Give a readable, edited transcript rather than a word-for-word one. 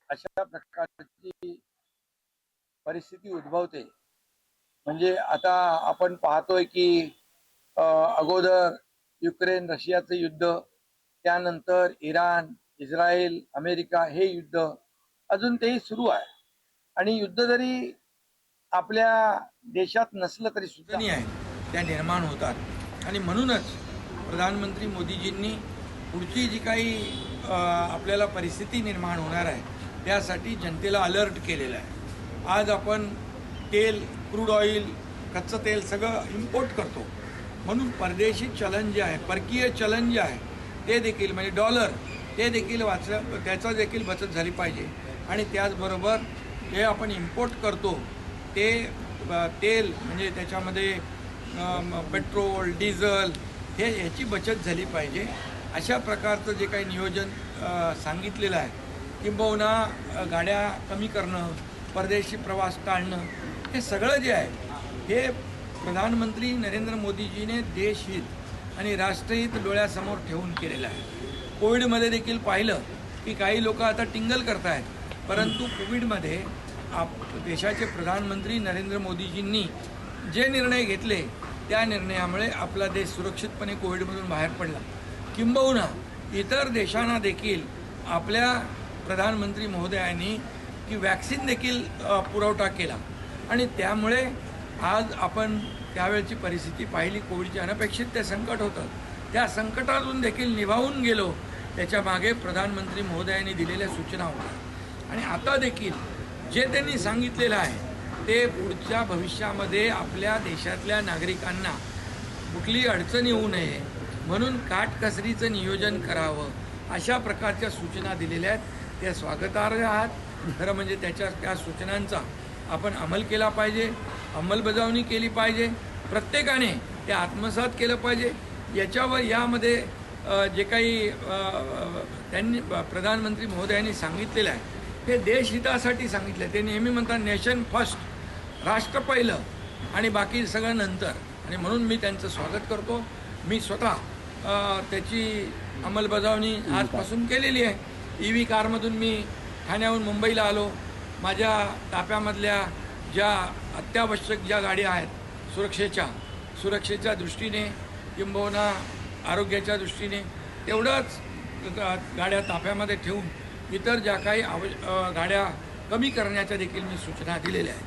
अशा प्रकारची परिस्थिती उद्भवते। म्हणजे आता आपण पाहतोय की अगोदर युक्रेन रशियाचं युद्ध, त्यानंतर इराण, इस्रायल, अमेरिका हे युद्ध अजून तेही सुरू आहे। आणि युद्ध जरी आपल्या देशात नसलं तरी सुद्धा आहे त्या निर्माण होतात। आणि म्हणूनच प्रधानमंत्री मोदीजींनी पुढची जी काही आपल्याला परिस्थिती निर्माण होणार आहे त्यासाठी जनतेला अलर्ट केलेला आहे। आज आपण तेल, क्रूड ऑइल, कच्चं तेल सगळं इम्पोर्ट करतो, म्हणून परदेशी चलन जे आहे, परकीय चलन जे आहे ते देखील म्हणजे डॉलर ते देखील त्याचा देखील बचत झाली पाहिजे। आणि त्याचबरोबर जे आपण इम्पोर्ट करतो ते तेल म्हणजे त्याच्यामध्ये पेट्रोल, डिझेल ह्याची बचत झाली पाहिजे। अशा प्रकारचं जे काही नियोजन सांगितलेलं आहे, किंबहुना गाड्या कमी करणं, परदेशी प्रवास टाळणं, हे सगळं जे आहे हे प्रधानमंत्री नरेंद्र मोदीजीने देशहित आणि राष्ट्रहित डोळ्यासमोर ठेवून केलेलं आहे। कोविडमध्ये देखील पाहिलं की काही लोक आता टिंगल करत आहेत, परंतु कोविडमध्ये देशाचे प्रधानमंत्री नरेंद्र मोदीजींनी जे निर्णय घेतले त्या निर्णयामुळे आपला देश सुरक्षितपणे कोविडमधून बाहेर पडला। किंबहुना इतर देशांना देखील आपल्या प्रधानमंत्री महोदयांनी की वॅक्सिन देखील पुरवठा केला आणि त्यामुळे आज आपण त्यावेळची परिस्थिती पाहिली। कोविडची अनपेक्षित ते संकट होतं, त्या संकटातून देखील निभावून गेलो। त्याच्या मागे प्रधानमंत्री महोदयांनी दिलेल्या सूचना होत्या आणि आता देखील जे त्यांनी सांगितलेलं आहे ते पुढच्या भविष्यामध्ये आपल्या देशातल्या नागरिकांना कुठली अडचण येऊ नये म्हणून काटकसरीचं नियोजन करावं, अशा प्रकारच्या सूचना दिलेल्या आहेत। त्या स्वागतार्ह आहात। खरं म्हणजे त्या सूचनांचा आपण अंमल केला पाहिजे, अंमलबजावणी केली पाहिजे, प्रत्येकाने ते आत्मसात केलं पाहिजे। याच्यावर यामध्ये जे काही त्यांनी प्रधानमंत्री महोदयांनी सांगितलेलं आहे हे देशहितासाठी सांगितलं आहे। ते नेहमी म्हणतात नेशन फर्स्ट, राष्ट्र पहिलं आणि बाकी सगळं नंतर, आणि म्हणून मी त्यांचं स्वागत करतो। मी स्वतः त्याची अंमलबजावणी आजपासून केलेली आहे। EV कारमधून मी ठाण्याहून मुंबईला आलो। माझ्या ताफ्यामधल्या ज्या अत्यावश्यक ज्या गाड्या आहेत सुरक्षेच्या दृष्टीने किंबहुना आरोग्याच्या दृष्टीने तेवढंच गाड्या ताफ्यामध्ये ठेवून इतर ज्या काही गाड्या कमी करण्याच्या देखील मी सूचना दिलेल्या आहेत।